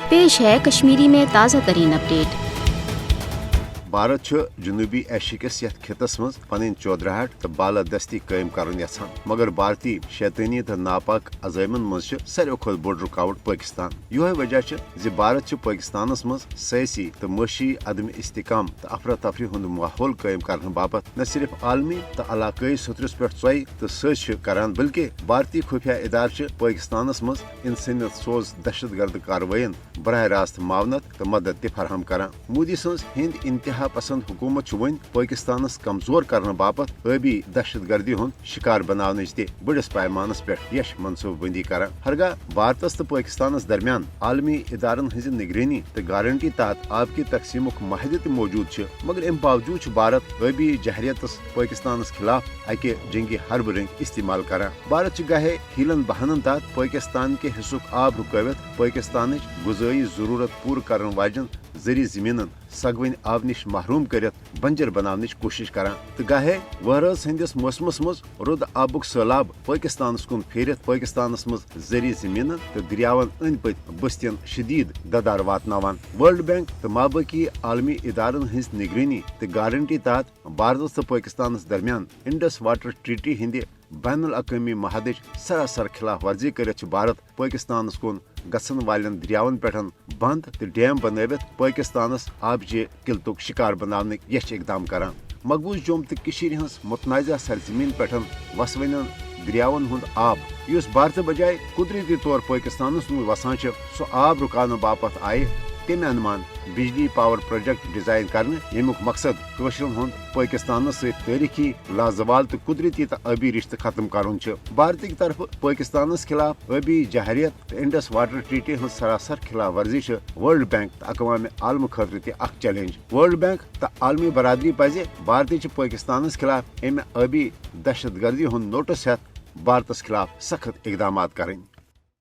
पेश है कश्मीरी में ताज़ा तरीन अपडेट। भारत जनूबी एशिया किस यथ खितस मज पन चौधराहट तो बालादस्ती कायम करन यछान, मगर भारतीय शैतानी तो नापाक अजायमन मज सारे खुद बोड़ रुकावट पाकिस्तान। यह वजह है भारत पाकिस्तान मज सियासी तो मशी अदम इस्तिकाम तो अफरा तफरी हुंद माहौल कायम करने बाबत न सिर्फ आलमी तो इलाकई सतरस पे चय तो सरान, बल्कि भारतीय खुफिया इदार पाकिस्तान मज इंसानियत सोज दहशत गर्द कार्रवाइन बरह रास्त मावनत तो मदद तह फराहम करान। मोदी सज हिंद इंतहा पसंद हुकूमत वन पाकिस्तान कमजोर करने बाबत आबी दहशत गर्दी हुंद शिकार बनाने बड़स पैमानस पे यश मनसूबबंदी करान। हरगा भारत तो पाकिस्तान दरमियान आलमी इदारन हज निगरानी तो गारंटी तहत आब की तकसीम माहदे मौजूद, मगर अम बावजूद भारत आबी जहरियत पाकिस्तान खिलाफ अके जंगी हरब रंग इस्तेमाल करान। भारत गाहे हीलन बहानन तहत पाकिस्तान के हिस्सुक आब रुकवित पाकिस्तान गुजाई जरूरत पूर करने वाजन जरी जमीन सगवन आब निश महरूम कर बंजर बनाने कोशिश करान। तो गाहे वहरस हंदिस मौसमस मज रुद आबुक सैलाब पाकिस्तान कुन फेरित पाकिस्तान मज जरी जमीन तो दरियावन अंद पत बस्तियन शदीद ददार वातनावान। वर्ल्ड बैंक तो माबकी आलमी इदारन हज निगरानी तो गारंटी तहत भारत तो पाकिस्तान दरमियान इंडस वाटर ट्रीटी हिंद बैनुल अक़वामी महादच सरासर खिलाफ वर्जी कर भारत पाकिस्तान कुन गसन वालन दरियावन पे बंद तो डैम बनवित पाकिस्तान आबचे किल्तुक शिकार बनाने यश इकदाम करान। मकबूज जोम तो हज मुतनाज़ा सरजमीन पे वसवन दरियावन हुंद आब युस भारत बजाय कुदरती तौर पाकिस्तान वसान सो आब रुकाने बापत आए तमें अनुमान बिजली पावर प्रोजेक्ट डिजाइन करने यमुक मकसद कशरन हुंद पाकिस्तान तारीखी लाजवाल तो कुदरती तो आबी रिश्ते खत्म करुन। भारत की तरफ पाकिस्तान खिलाफ आबी जहरियत तो इंडस वाटर ट्रीटी हज सरासर खिलाफ वर्जी वर्ल्ड बैंक तो अक़वाम आलम खतर तह चैलेंज। वर्ल्ड बैंक तो आलमी बरादरी पज भारत पाकिस्तान खिलाफ अमे आबी दहशत गर्दी हुंद नोटिस हेत भारत खिलाफ सख्त इकदाम करें।